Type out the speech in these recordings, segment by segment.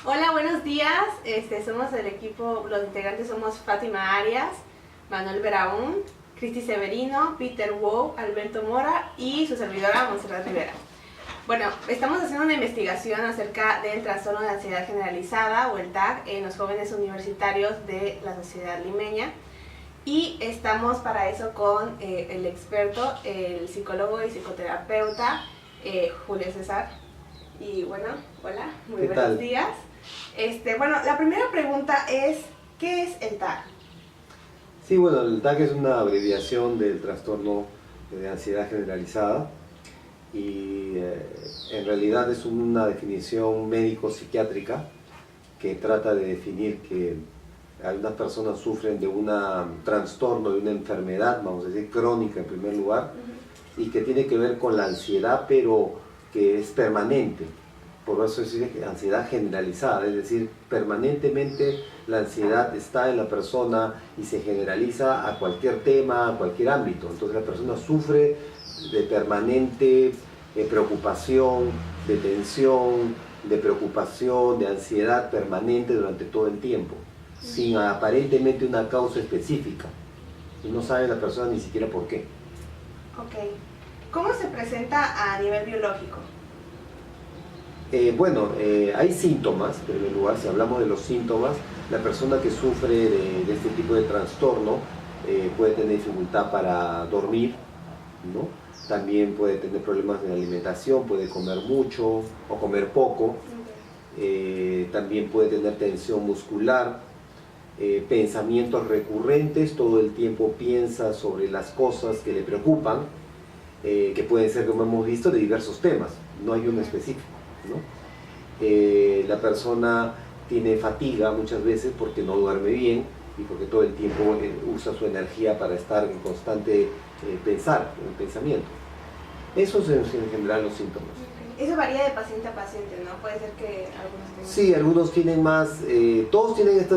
Hola, buenos días. Somos el equipo, los integrantes somos Fátima Arias, Manuel Beraún, Cristi Severino, Peter Wow, Alberto Mora y su servidora Montserrat Rivera. Bueno, estamos haciendo una investigación acerca del trastorno de ansiedad generalizada o el TAG en los jóvenes universitarios de la sociedad limeña. Y estamos para eso con el experto, el psicólogo y psicoterapeuta Julio César. Y bueno, hola, muy buenos días. Bueno, la primera pregunta es, ¿qué es el TAG? Sí, bueno, el TAG es una abreviación del trastorno de ansiedad generalizada y en realidad es una definición médico-psiquiátrica que trata de definir que algunas personas sufren de un trastorno, de una enfermedad, vamos a decir, crónica en primer lugar, y que tiene que ver con la ansiedad, pero que es permanente. Por eso es ansiedad generalizada, es decir, permanentemente la ansiedad está en la persona y se generaliza a cualquier tema, a cualquier ámbito. Entonces la persona sufre de permanente preocupación, de tensión, de preocupación, de ansiedad permanente durante todo el tiempo, sin aparentemente una causa específica. Y no sabe la persona ni siquiera por qué. Ok. ¿Cómo se presenta a nivel biológico? Hay síntomas, en primer lugar. Si hablamos de los síntomas, la persona que sufre de este tipo de trastorno puede tener dificultad para dormir, ¿no? También puede tener problemas de alimentación, puede comer mucho o comer poco, también puede tener tensión muscular, pensamientos recurrentes, todo el tiempo piensa sobre las cosas que le preocupan, que pueden ser, como hemos visto, de diversos temas, no hay uno específico, ¿no? La persona tiene fatiga muchas veces porque no duerme bien y porque todo el tiempo usa su energía para estar en constante pensamiento. Esos son en general los síntomas. Eso varía de paciente a paciente, ¿no? Puede ser que algunos tengan... Sí, algunos tienen más, todos tienen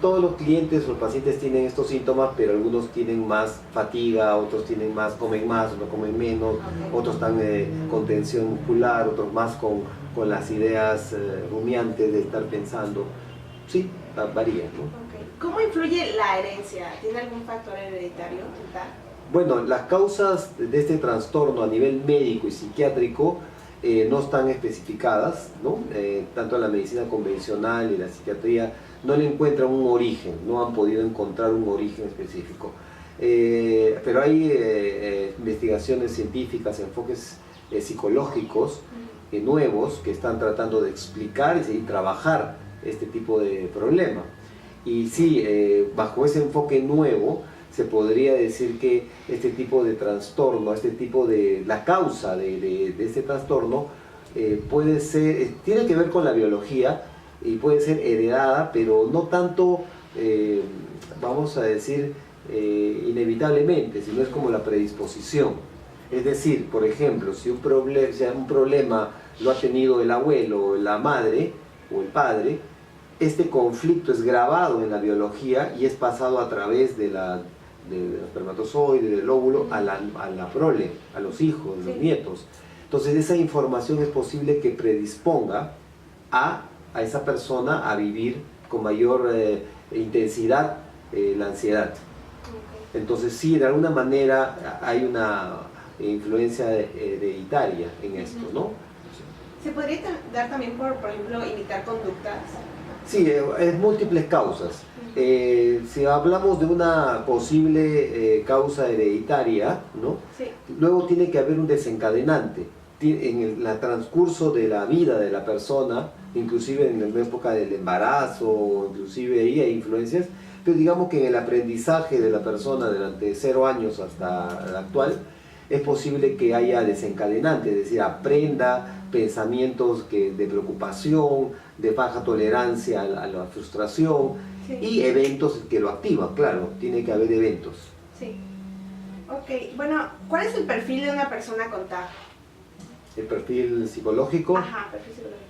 todos los clientes o pacientes tienen estos síntomas, pero algunos tienen más fatiga, otros tienen más, comen más, otros comen menos, otros están con tensión muscular, otros más con las ideas rumiantes de estar pensando. Sí, varía, ¿no? ¿Cómo influye la herencia? ¿Tiene algún factor hereditario? Bueno, las causas de este trastorno a nivel médico y psiquiátrico no están especificadas, ¿no? Tanto la medicina convencional y la psiquiatría no le encuentran un origen, no han podido encontrar un origen específico. Pero hay investigaciones científicas, enfoques psicológicos nuevos que están tratando de explicar y trabajar este tipo de problema. Y sí, bajo ese enfoque nuevo, se podría decir que este tipo de trastorno, la causa de este trastorno puede ser, tiene que ver con la biología y puede ser heredada, pero no tanto, vamos a decir, inevitablemente, sino es como la predisposición. Es decir, por ejemplo, si un problema lo ha tenido el abuelo, la madre o el padre, este conflicto es grabado en la biología y es pasado a través del espermatozoide, del óvulo, a la prole, a los hijos, los nietos. Entonces esa información es posible que predisponga a esa persona a vivir con mayor intensidad la ansiedad. Entonces sí, de alguna manera hay una influencia hereditaria en esto, ¿no? ¿Se podría dar también por ejemplo, imitar conductas? Sí, es múltiples causas. Si hablamos de una posible causa hereditaria, ¿no? Sí. Luego tiene que haber un desencadenante. En el transcurso de la vida de la persona, inclusive en la época del embarazo, inclusive ahí hay influencias, pero digamos que en el aprendizaje de la persona durante 0 años hasta el actual, es posible que haya desencadenante, es decir, aprenda pensamientos de preocupación, de baja tolerancia a la frustración, sí, y eventos que lo activan, claro, tiene que haber eventos. Sí. Ok, bueno, ¿cuál es el perfil de una persona con TAG? ¿El perfil psicológico? Ajá, perfil psicológico.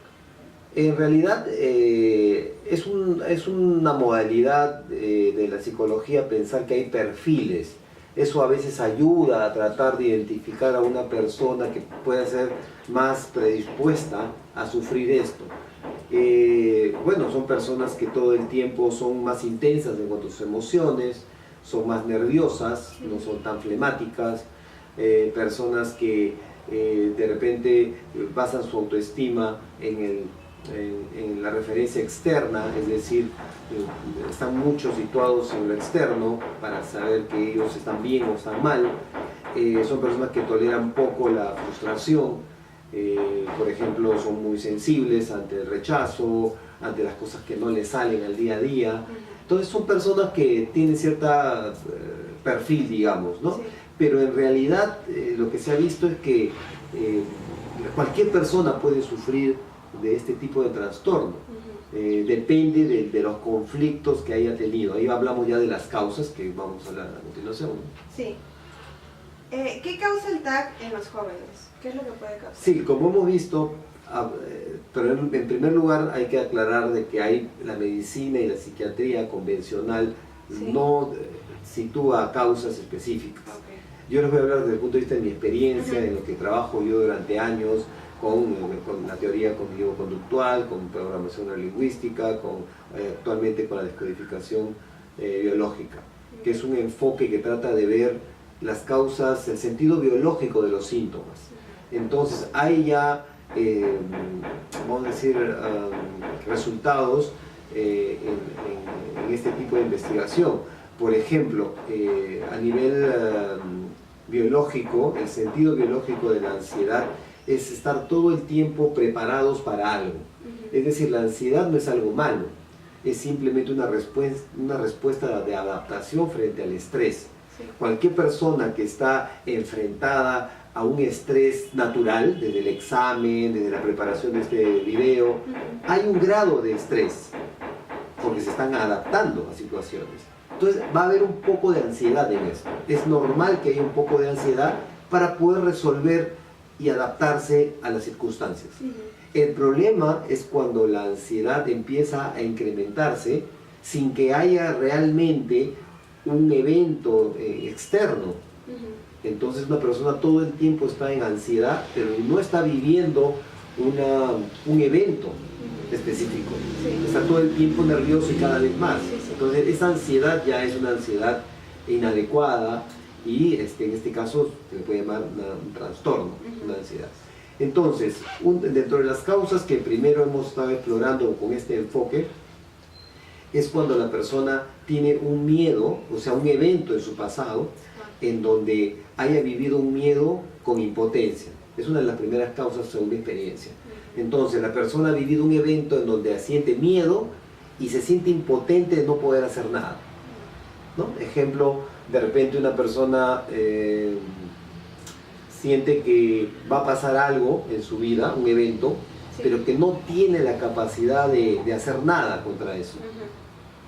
En realidad es una modalidad de la psicología pensar que hay perfiles. Eso a veces ayuda a tratar de identificar a una persona que pueda ser más predispuesta a sufrir esto. Bueno, son personas que todo el tiempo son más intensas en cuanto a sus emociones, son más nerviosas, no son tan flemáticas, personas que de repente basan su autoestima en la referencia externa, es decir, están mucho situados en lo externo para saber que ellos están bien o están mal. Son personas que toleran poco la frustración, por ejemplo, son muy sensibles ante el rechazo, ante las cosas que no les salen al día a día. Entonces son personas que tienen cierta perfil, digamos, ¿no? Sí. Pero en realidad lo que se ha visto es que cualquier persona puede sufrir de este tipo de trastorno. Depende de los conflictos que haya tenido. Ahí hablamos ya de las causas que vamos a hablar a continuación. Sí. ¿Qué causa el TAC en los jóvenes? ¿Qué es lo que puede causar? Sí, como hemos visto, pero en primer lugar hay que aclarar de que hay la medicina y la psiquiatría convencional no sitúa causas específicas. Okay. Yo les voy a hablar desde el punto de vista de mi experiencia, en lo que trabajo yo durante años con la teoría cognitivo-conductual, con programación neurolingüística, actualmente con la descodificación biológica, que es un enfoque que trata de ver las causas, el sentido biológico de los síntomas. Entonces hay ya, vamos a decir, resultados en este tipo de investigación. Por ejemplo, a nivel biológico, el sentido biológico de la ansiedad es estar todo el tiempo preparados para algo. Es decir, la ansiedad no es algo malo, es simplemente una respuesta de adaptación frente al estrés. Sí. Cualquier persona que está enfrentada a un estrés natural, desde el examen, desde la preparación de este video, hay un grado de estrés, porque se están adaptando a situaciones. Entonces va a haber un poco de ansiedad en esto. Es normal que haya un poco de ansiedad para poder resolver y adaptarse a las circunstancias. El problema es cuando la ansiedad empieza a incrementarse sin que haya realmente un evento externo. Entonces una persona todo el tiempo está en ansiedad, pero no está viviendo un evento específico. Sí. Está todo el tiempo nervioso y cada vez más. Sí, sí. Entonces esa ansiedad ya es una ansiedad inadecuada y en este caso se le puede llamar un trastorno, una ansiedad. Entonces, dentro de las causas que primero hemos estado explorando con este enfoque, es cuando la persona tiene un miedo, o sea, un evento en su pasado, en donde haya vivido un miedo con impotencia. Es una de las primeras causas según mi experiencia. Entonces, la persona ha vivido un evento en donde siente miedo y se siente impotente de no poder hacer nada, ¿no? Ejemplo, de repente una persona siente que va a pasar algo en su vida, un evento, pero que no tiene la capacidad de hacer nada contra eso.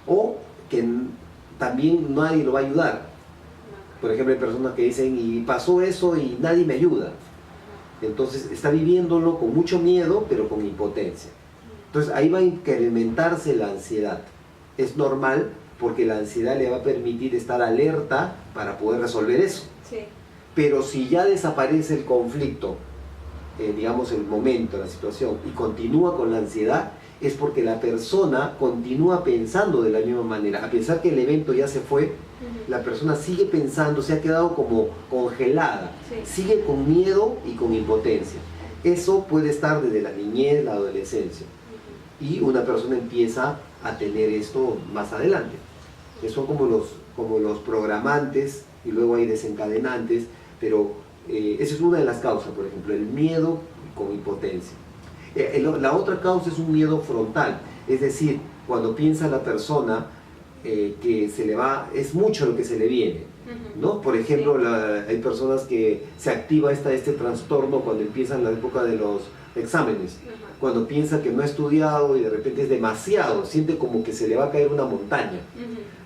O que también nadie lo va a ayudar. Por ejemplo, hay personas que dicen, y pasó eso y nadie me ayuda. Entonces está viviéndolo con mucho miedo, pero con impotencia. Entonces ahí va a incrementarse la ansiedad. Es normal porque la ansiedad le va a permitir estar alerta para poder resolver eso. Sí. Pero si ya desaparece el conflicto, digamos el momento, la situación, y continúa con la ansiedad, es porque la persona continúa pensando de la misma manera. A pesar que el evento ya se fue, la persona sigue pensando, se ha quedado como congelada, sigue con miedo y con impotencia. Eso puede estar desde la niñez, la adolescencia, y una persona empieza a tener esto más adelante. Que son como los programantes, y luego hay desencadenantes, pero esa es una de las causas, por ejemplo, el miedo con impotencia. La otra causa es un miedo frontal, es decir, cuando piensa la persona que se le va, es mucho lo que se le viene, ¿no? Por ejemplo, hay personas que se activa este trastorno cuando empiezan la época de los exámenes, cuando piensa que no ha estudiado y de repente es demasiado, siente como que se le va a caer una montaña.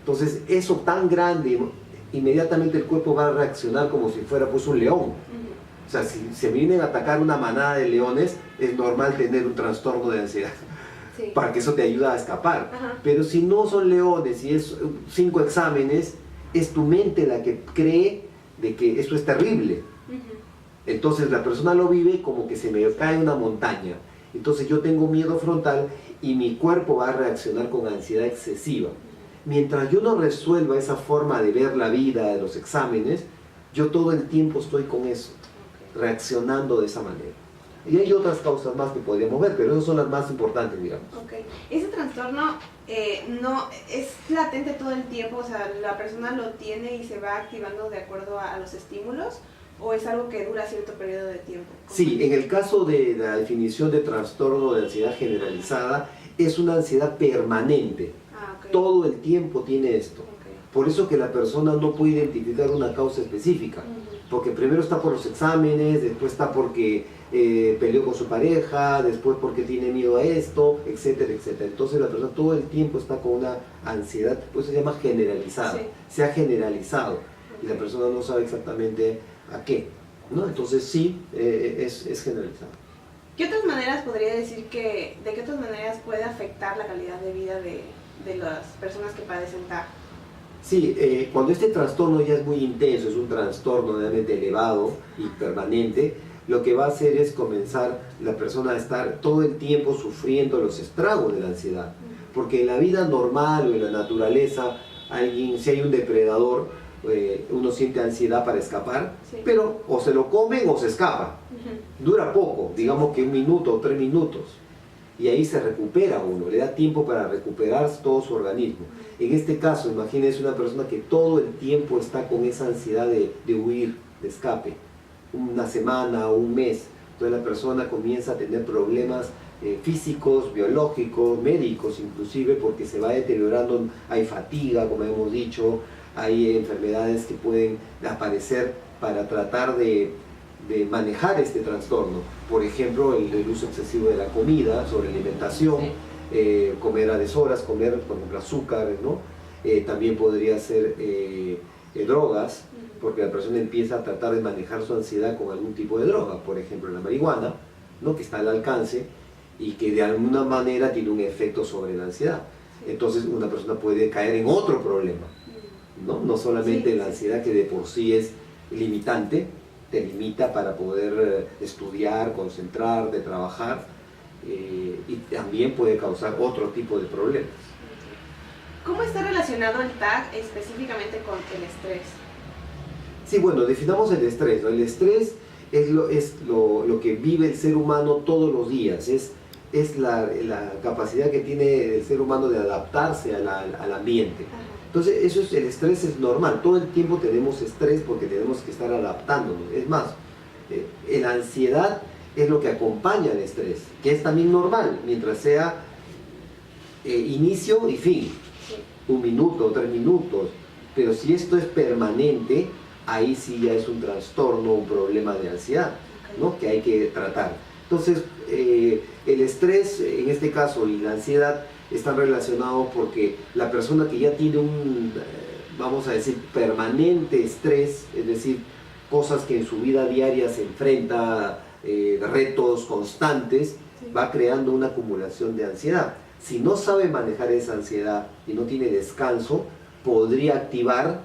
Entonces, eso tan grande, inmediatamente el cuerpo va a reaccionar como si fuera pues un león. O sea, si se vienen a atacar una manada de leones, es normal tener un trastorno de ansiedad, para que eso te ayude a escapar. Pero si no son leones y es 5 exámenes, es tu mente la que cree de que esto es terrible. Entonces la persona lo vive como que se me cae una montaña. Entonces yo tengo miedo frontal y mi cuerpo va a reaccionar con ansiedad excesiva. Mientras yo no resuelva esa forma de ver la vida, de los exámenes, yo todo el tiempo estoy con eso, reaccionando de esa manera. Y hay otras causas más que podríamos ver, pero esas son las más importantes, digamos. Ok. Ese trastorno no es latente todo el tiempo, o sea, la persona lo tiene y se va activando de acuerdo a los estímulos, ¿o es algo que dura cierto periodo de tiempo? Sí, en el caso de la definición de trastorno de ansiedad generalizada, es una ansiedad permanente. Okay. Todo el tiempo tiene esto. Okay. Por eso que la persona no puede identificar una causa específica. Porque primero está por los exámenes, después está porque peleó con su pareja, después porque tiene miedo a esto, etcétera, etcétera. Entonces la persona todo el tiempo está con una ansiedad, pues se llama generalizada, sí. Se ha generalizado y la persona no sabe exactamente a qué, ¿no? Entonces sí, es generalizado. ¿Qué otras maneras podría decir de qué otras maneras puede afectar la calidad de vida de las personas que padecen TAC? Sí, cuando este trastorno ya es muy intenso, es un trastorno realmente elevado y permanente, lo que va a hacer es comenzar la persona a estar todo el tiempo sufriendo los estragos de la ansiedad. Porque en la vida normal o en la naturaleza, si hay un depredador, uno siente ansiedad para escapar, sí. Pero o se lo comen o se escapa. Dura poco, digamos que 1 minuto o 3 minutos. Y ahí se recupera uno, le da tiempo para recuperar todo su organismo. En este caso, imagínense una persona que todo el tiempo está con esa ansiedad de huir, de escape, una semana o un mes. Entonces la persona comienza a tener problemas físicos, biológicos, médicos inclusive, porque se va deteriorando, hay fatiga, como hemos dicho, hay enfermedades que pueden aparecer para tratar de manejar este trastorno. Por ejemplo, el uso excesivo de la comida, sobrealimentación, sí. Comer a deshoras, comer, por ejemplo, azúcar, ¿no? También podría ser drogas, porque la persona empieza a tratar de manejar su ansiedad con algún tipo de droga, por ejemplo, la marihuana, ¿no? Que está al alcance y que de alguna manera tiene un efecto sobre la ansiedad. Sí. Entonces una persona puede caer en otro problema, ¿no? No solamente la ansiedad, que de por sí es limitante, te limita para poder estudiar, concentrarte, trabajar, y también puede causar otro tipo de problemas. ¿Cómo está relacionado el TAC específicamente con el estrés? Sí, bueno, definamos el estrés, ¿no? El estrés es lo que vive el ser humano todos los días, es la capacidad que tiene el ser humano de adaptarse al ambiente. Entonces, el estrés es normal, todo el tiempo tenemos estrés porque tenemos que estar adaptándonos. Es más, la ansiedad es lo que acompaña al estrés, que es también normal, mientras sea inicio y fin, 1 minuto, 3 minutos, pero si esto es permanente, ahí sí ya es un trastorno, un problema de ansiedad, ¿no? Que hay que tratar. Entonces, el estrés, en este caso, y la ansiedad, están relacionados porque la persona que ya tiene vamos a decir, permanente estrés, es decir, cosas que en su vida diaria se enfrenta, retos constantes, sí. Va creando una acumulación de ansiedad. Si no sabe manejar esa ansiedad y no tiene descanso, podría activar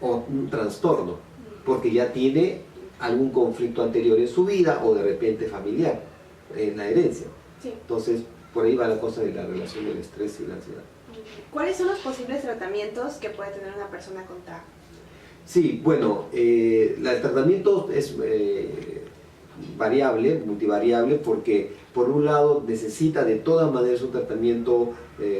un trastorno, porque ya tiene algún conflicto anterior en su vida o de repente familiar, en la herencia. Sí. Entonces, por ahí va la cosa de la relación del estrés y la ansiedad. ¿Cuáles son los posibles tratamientos que puede tener una persona con TAC? Sí, bueno, el tratamiento es variable, multivariable, porque por un lado necesita de todas maneras un tratamiento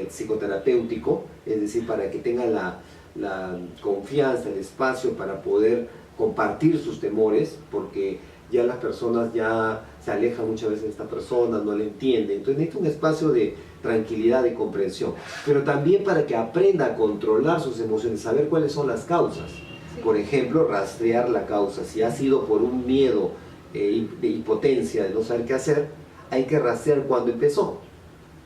psicoterapéutico, es decir, para que tenga la confianza, el espacio para poder compartir sus temores, porque ya las personas ya se alejan muchas veces de esta persona, no le entienden, entonces necesita un espacio de tranquilidad, de comprensión, pero también para que aprenda a controlar sus emociones, saber cuáles son las causas. Sí. Por ejemplo, rastrear la causa. Si ha sido por un miedo de impotencia, de no saber qué hacer, hay que rastrear cuándo empezó.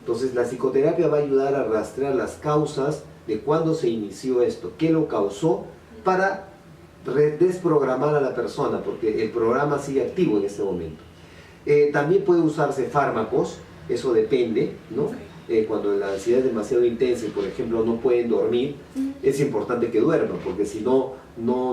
Entonces la psicoterapia va a ayudar a rastrear las causas de cuándo se inició esto, qué lo causó, para desprogramar a la persona, porque el programa sigue activo en ese momento. También puede usarse fármacos, eso depende, ¿no? Cuando la ansiedad es demasiado intensa y, por ejemplo, no pueden dormir, es importante que duerman, porque si no,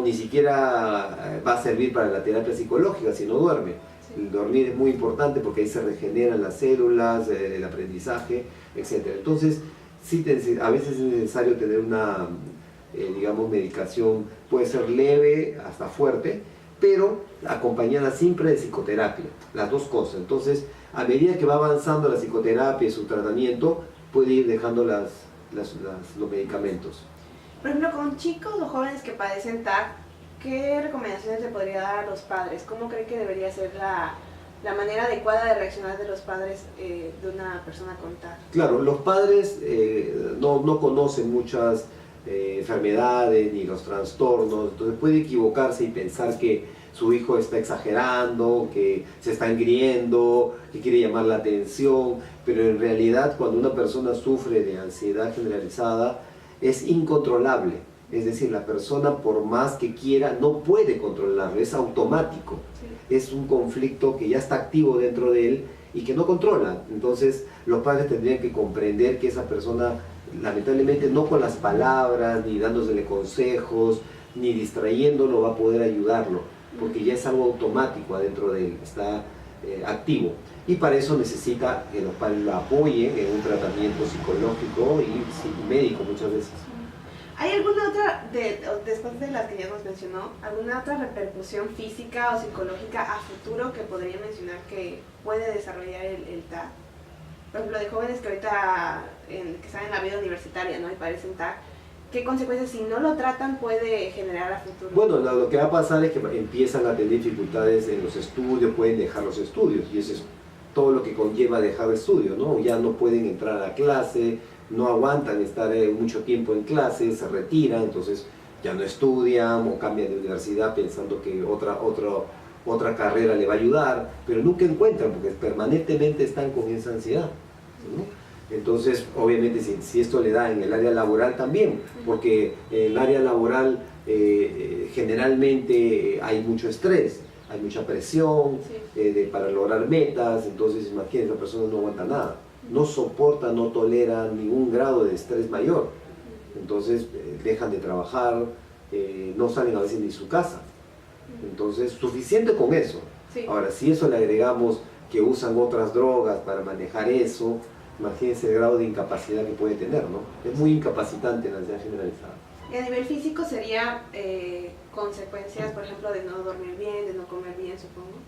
ni siquiera va a servir para la terapia psicológica si no duerme. Sí. El dormir es muy importante porque ahí se regeneran las células, el aprendizaje, etc. Entonces, sí, a veces es necesario tener una, digamos, medicación, puede ser leve hasta fuerte, pero acompañada siempre de psicoterapia, las dos cosas. Entonces, a medida que va avanzando la psicoterapia y su tratamiento, puede ir dejando los medicamentos. Por ejemplo, con chicos o jóvenes que padecen TAC, ¿qué recomendaciones le podría dar a los padres? ¿Cómo cree que debería ser la manera adecuada de reaccionar de los padres de una persona con TAC? Claro, los padres no conocen muchas enfermedades ni los trastornos, entonces puede equivocarse y pensar que su hijo está exagerando, que se está engriendo, que quiere llamar la atención, pero en realidad cuando una persona sufre de ansiedad generalizada es incontrolable, es decir, la persona por más que quiera no puede controlarlo, es automático, Sí. es un conflicto que ya está activo dentro de él y que no controla. Entonces los padres tendrían que comprender que esa persona, lamentablemente, no con las palabras, ni dándosele consejos, ni distrayéndolo va a poder ayudarlo, porque ya es algo automático adentro de él, está activo. Y para eso necesita que los padres lo apoyen en un tratamiento psicológico y médico muchas veces. ¿Hay alguna otra, después de las que ya nos mencionó, alguna otra repercusión física o psicológica a futuro que podría mencionar que puede desarrollar el TAC? Por ejemplo, de jóvenes que ahorita que están en la vida universitaria, ¿no?, y padecen TAC, ¿qué consecuencias, si no lo tratan, puede generar a futuro? Bueno, lo que va a pasar es que empiezan a tener dificultades en los estudios, pueden dejar los estudios, y eso es todo lo que conlleva dejar estudios, ¿no? Ya no pueden entrar a la clase, no aguantan estar mucho tiempo en clase, se retiran, entonces ya no estudian o cambian de universidad pensando que otra carrera le va a ayudar, pero nunca encuentran porque permanentemente están con esa ansiedad, ¿no? Entonces, obviamente, si esto le da en el área laboral también, porque en el área laboral generalmente hay mucho estrés, hay mucha presión para lograr metas, entonces imagínense, la persona no aguanta nada, no soporta, no tolera ningún grado de estrés mayor, entonces dejan de trabajar, no salen a veces ni de su casa, entonces suficiente con eso. Sí. Ahora, si eso le agregamos que usan otras drogas para manejar eso, imagínense el grado de incapacidad que puede tener, ¿no? Es muy incapacitante la ansiedad generalizada. Y a nivel físico sería consecuencias, por ejemplo, de no dormir bien, de no comer bien, supongo.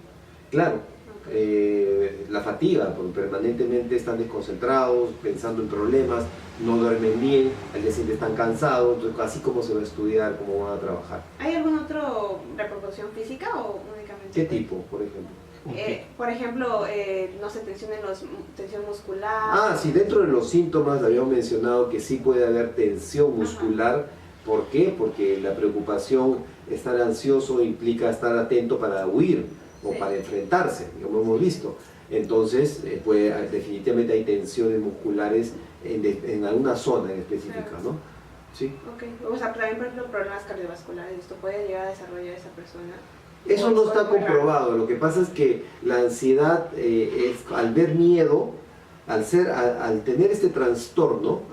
Claro, Okay. la fatiga, porque permanentemente están desconcentrados, pensando en problemas, no duermen bien, al día siguiente están cansados, entonces así como se va a estudiar, cómo van a trabajar. ¿Hay alguna otra repercusión física o únicamente? ¿Qué tipo, por ejemplo? Por ejemplo, no sé, tensión muscular. Ah, sí, dentro de los síntomas habíamos mencionado que sí puede haber tensión muscular. Ajá. ¿Por qué? Porque la preocupación, estar ansioso implica estar atento para huir o para enfrentarse, como hemos visto. Entonces, definitivamente hay tensiones musculares en alguna zona en específica, ¿no? Sí. Ok, o sea, también, por ejemplo, problemas cardiovasculares, ¿esto puede llegar a desarrollar esa persona? Eso no está comprobado, lo que pasa es que la ansiedad es al ver miedo, al tener este trastorno,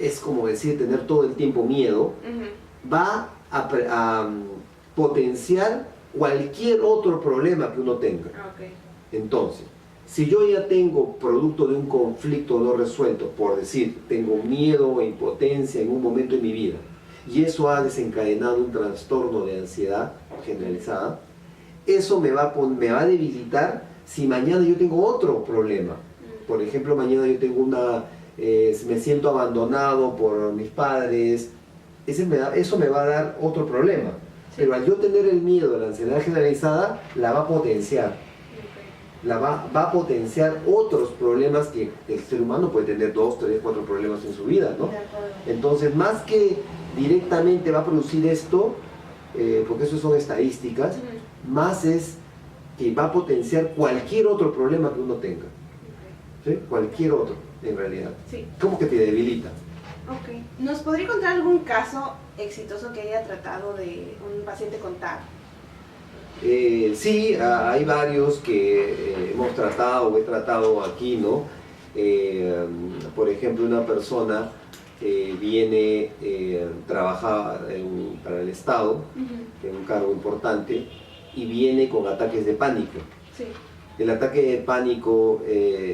es como decir, tener todo el tiempo miedo, va a potenciar cualquier otro problema que uno tenga. Entonces, si yo ya tengo producto de un conflicto no resuelto, por decir, tengo miedo o impotencia en un momento de mi vida, y eso ha desencadenado un trastorno de ansiedad generalizada, eso me va a debilitar si mañana yo tengo otro problema. Por ejemplo, mañana yo tengo me siento abandonado por mis padres, eso me va a dar otro problema. Pero al yo tener el miedo de la ansiedad generalizada, la va a potenciar. Va a potenciar otros problemas que el ser humano puede tener 2, 3, 4 problemas en su vida, ¿no? Entonces, más que directamente va a producir esto, porque eso son estadísticas, más es que va a potenciar cualquier otro problema que uno tenga. ¿Sí? Cualquier otro, en realidad. Sí. ¿Cómo que te debilita? Ok. ¿Nos podría contar algún caso exitoso que haya tratado de un paciente con TAC? Sí, hay varios que hemos tratado o he tratado aquí, ¿no? Por ejemplo, una persona viene, trabaja para el Estado, en un cargo importante, y viene con ataques de pánico. Sí. El ataque de pánico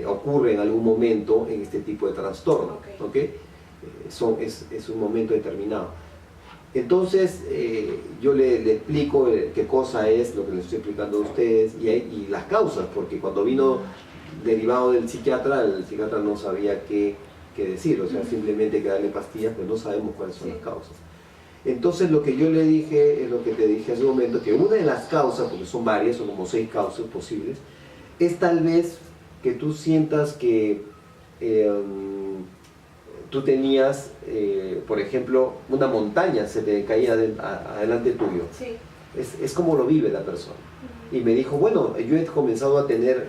ocurre en algún momento en este tipo de trastorno, ¿ok? Es un momento determinado. Entonces, yo le explico qué cosa es lo que les estoy explicando a ustedes y las causas, porque cuando vino derivado del psiquiatra, el psiquiatra no sabía qué decir, o sea, simplemente hay que darle pastillas, pero no sabemos cuáles son las causas. Entonces, lo que yo le dije es lo que te dije hace un momento, que una de las causas, porque son varias, son como 6 causas posibles, es tal vez que tú sientas que tú tenías, por ejemplo, una montaña se te caía adelante tuyo. Sí. Es como lo vive la persona. Y me dijo, bueno, yo he comenzado a tener,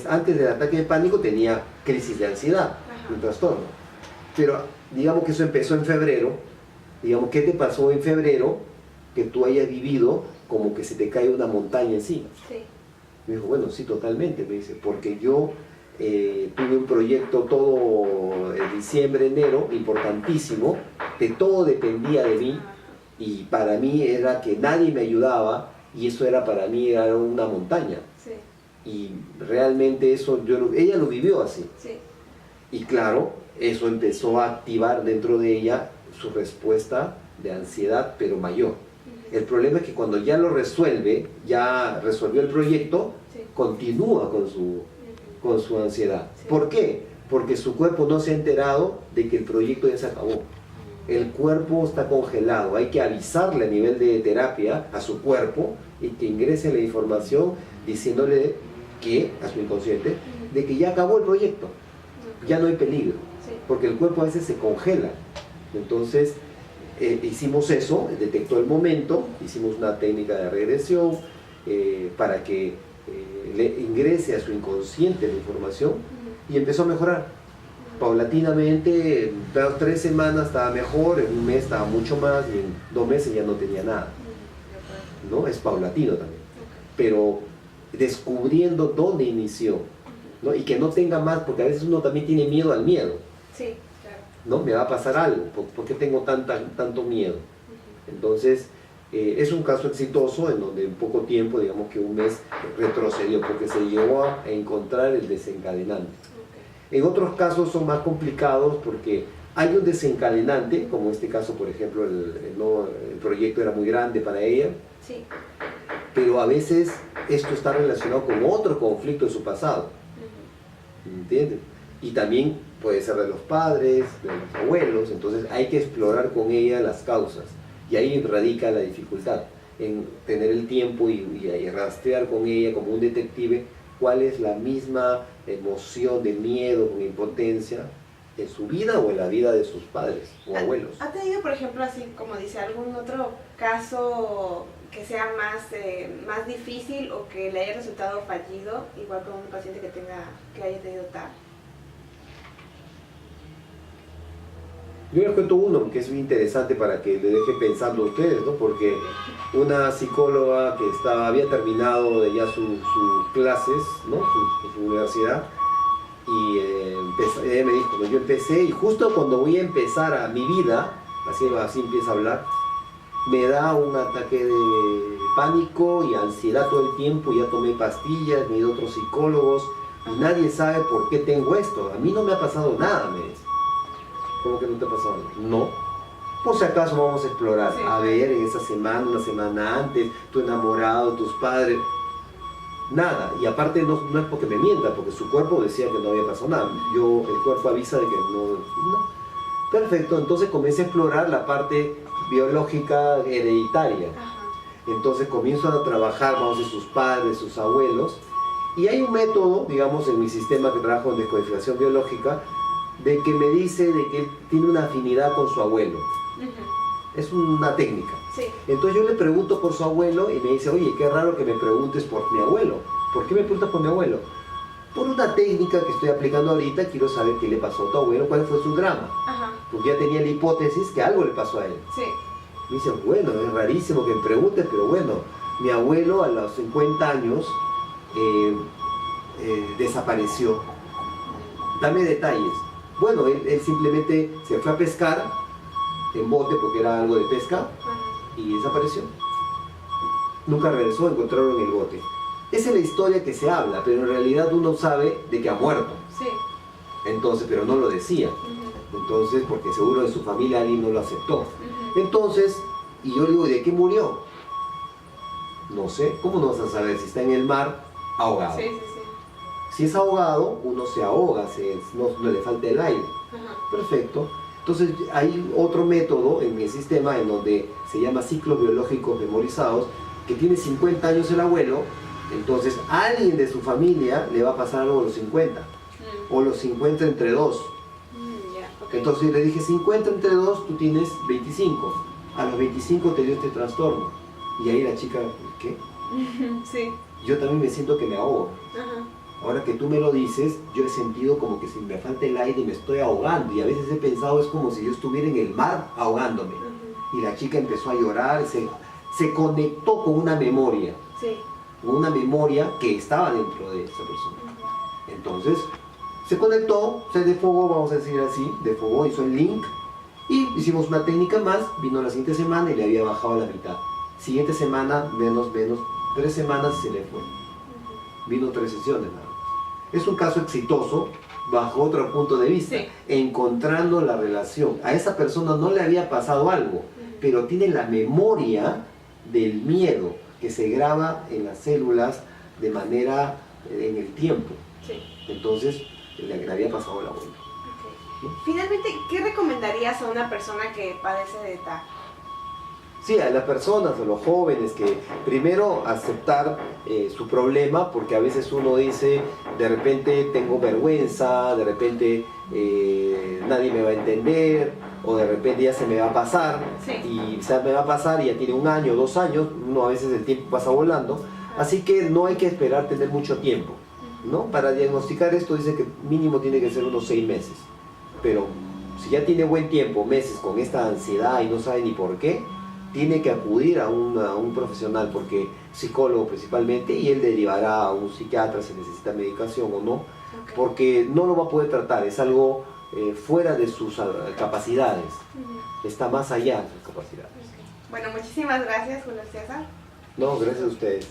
antes del ataque de pánico tenía crisis de ansiedad, un trastorno. Pero digamos que eso empezó en febrero. Digamos, ¿qué te pasó en febrero que tú hayas vivido como que se te cae una montaña encima? Sí. Me dijo, bueno, sí, totalmente, me dice, porque yo tuve un proyecto todo en diciembre, enero, importantísimo, que todo dependía de mí, y para mí era que nadie me ayudaba, y eso era para mí era una montaña. Sí. Y realmente eso, ella lo vivió así. Sí. Y claro, eso empezó a activar dentro de ella su respuesta de ansiedad, pero mayor. El problema es que cuando ya lo resuelve, ya resolvió el proyecto, Sí. continúa con su ansiedad. Sí. ¿Por qué? Porque su cuerpo no se ha enterado de que el proyecto ya se acabó. El cuerpo está congelado, hay que avisarle a nivel de terapia a su cuerpo y que ingrese la información diciéndole que, a su inconsciente, de que ya acabó el proyecto, ya no hay peligro, Sí. porque el cuerpo a veces se congela. Entonces, hicimos eso, detectó el momento, hicimos una técnica de regresión para que le ingrese a su inconsciente la información y empezó a mejorar. Paulatinamente, en 3 semanas estaba mejor, en un mes estaba mucho más y en 2 meses ya no tenía nada. ¿No? Es paulatino también. Pero descubriendo dónde inició, ¿no? Y que no tenga más, porque a veces uno también tiene miedo al miedo. Sí, claro. ¿No? Me va a pasar algo, ¿por qué tengo tanto miedo? Entonces, es un caso exitoso en donde en poco tiempo, digamos que un mes, retrocedió, porque se llegó a encontrar el desencadenante. En otros casos son más complicados porque hay un desencadenante, como este caso, por ejemplo, el proyecto era muy grande para ella, Sí. pero a veces esto está relacionado con otro conflicto de su pasado, ¿entiendes? Y también puede ser de los padres, de los abuelos, entonces hay que explorar con ella las causas, y ahí radica la dificultad, en tener el tiempo y rastrear con ella como un detective cuál es la misma emoción de miedo, de impotencia en su vida o en la vida de sus padres o abuelos. ¿Ha tenido, por ejemplo, así como dice, algún otro caso que sea más difícil o que le haya resultado fallido, igual con un paciente que haya tenido TAP? Yo les cuento uno que es muy interesante para que le deje pensando a ustedes, ¿no? Porque una psicóloga que había terminado de ya sus clases, ¿no? su universidad, y ella me dijo, yo empecé, y justo cuando voy a empezar a mi vida, así empieza a hablar, me da un ataque de pánico y ansiedad todo el tiempo, ya tomé pastillas, me he ido a otros psicólogos, y nadie sabe por qué tengo esto. A mí no me ha pasado nada, me dice. ¿Cómo que no te ha pasado nada? No. Por si acaso vamos a explorar, Sí. a ver, en esa semana, una semana antes, tu enamorado, tus padres, nada. Y aparte no es porque me mienta, porque su cuerpo decía que no había pasado nada. El cuerpo avisa de que no. Perfecto, entonces comencé a explorar la parte biológica hereditaria. Ajá. Entonces comienzo a trabajar, vamos a decir, sus padres, sus abuelos, y hay un método, digamos, en mi sistema que trabajo en descodificación biológica, de que me dice de que él tiene una afinidad con su abuelo. Es una técnica. Sí. Entonces yo le pregunto por su abuelo y me dice, oye, qué raro que me preguntes por mi abuelo. ¿Por qué me preguntas por mi abuelo? Por una técnica que estoy aplicando ahorita, quiero saber qué le pasó a tu abuelo, cuál fue su drama. Ajá. Porque ya tenía la hipótesis que algo le pasó a él. Sí. Me dice, bueno, es rarísimo que me preguntes, pero bueno, mi abuelo a los 50 años desapareció. Dame detalles. Bueno, él simplemente se fue a pescar en bote porque era algo de pesca Ajá. y desapareció. nunca regresó, encontraron en el bote. Esa es la historia que se habla, pero en realidad uno sabe de que ha muerto. Sí. Entonces, pero no lo decía. Entonces, porque seguro de su familia alguien no lo aceptó. Entonces, y yo le digo, ¿de qué murió? No sé, ¿cómo no vas a saber si está en el mar ahogado? Sí, sí, sí. Si es ahogado, uno se ahoga, no le falta el aire. Ajá. Perfecto. Entonces hay otro método en el sistema en donde se llama ciclos biológicos memorizados, que tiene 50 años el abuelo, entonces a alguien de su familia le va a pasar algo a los 50, o los 50 entre 2. Ya, ok. Entonces le dije 50 entre 2, tú tienes 25. A los 25 te dio este trastorno. Y ahí la chica, ¿qué? Sí. Yo también me siento que me ahogo. Ajá. Ahora que tú me lo dices, yo he sentido como que si me falta el aire y me estoy ahogando. Y a veces he pensado, es como si yo estuviera en el mar ahogándome. Y la chica empezó a llorar, se conectó con una memoria. Sí. Con una memoria que estaba dentro de esa persona. Entonces, se conectó, se desfogó, vamos a decir así, desfogó, hizo el link. Y hicimos una técnica más, vino la siguiente semana y le había bajado a la mitad. Siguiente semana, menos, 3 semanas y se le fue. Vino 3 sesiones nada más. Es un caso exitoso bajo otro punto de vista, Sí. encontrando la relación. A esa persona no le había pasado algo, pero tiene la memoria del miedo que se graba en las células de manera en el tiempo. Sí. Entonces, le había pasado el abuelo. Ok. Finalmente, ¿qué recomendarías a una persona que padece de TAC? Sí, a las personas, a los jóvenes, que primero aceptar su problema, porque a veces uno dice, de repente tengo vergüenza, de repente nadie me va a entender, o de repente ya se me va a pasar, Sí. y se me va a pasar y ya tiene 1 año, 2 años, uno a veces el tiempo pasa volando, así que no hay que esperar tener mucho tiempo, ¿no? Para diagnosticar esto dice que mínimo tiene que ser unos 6 meses, pero si ya tiene buen tiempo, meses con esta ansiedad y no sabe ni por qué, tiene que acudir a un profesional, porque psicólogo principalmente, y él derivará a un psiquiatra si necesita medicación o no, Ok. porque no lo va a poder tratar, es algo fuera de sus capacidades, está más allá de sus capacidades. Ok. Bueno, muchísimas gracias, Julio César. No, gracias a ustedes.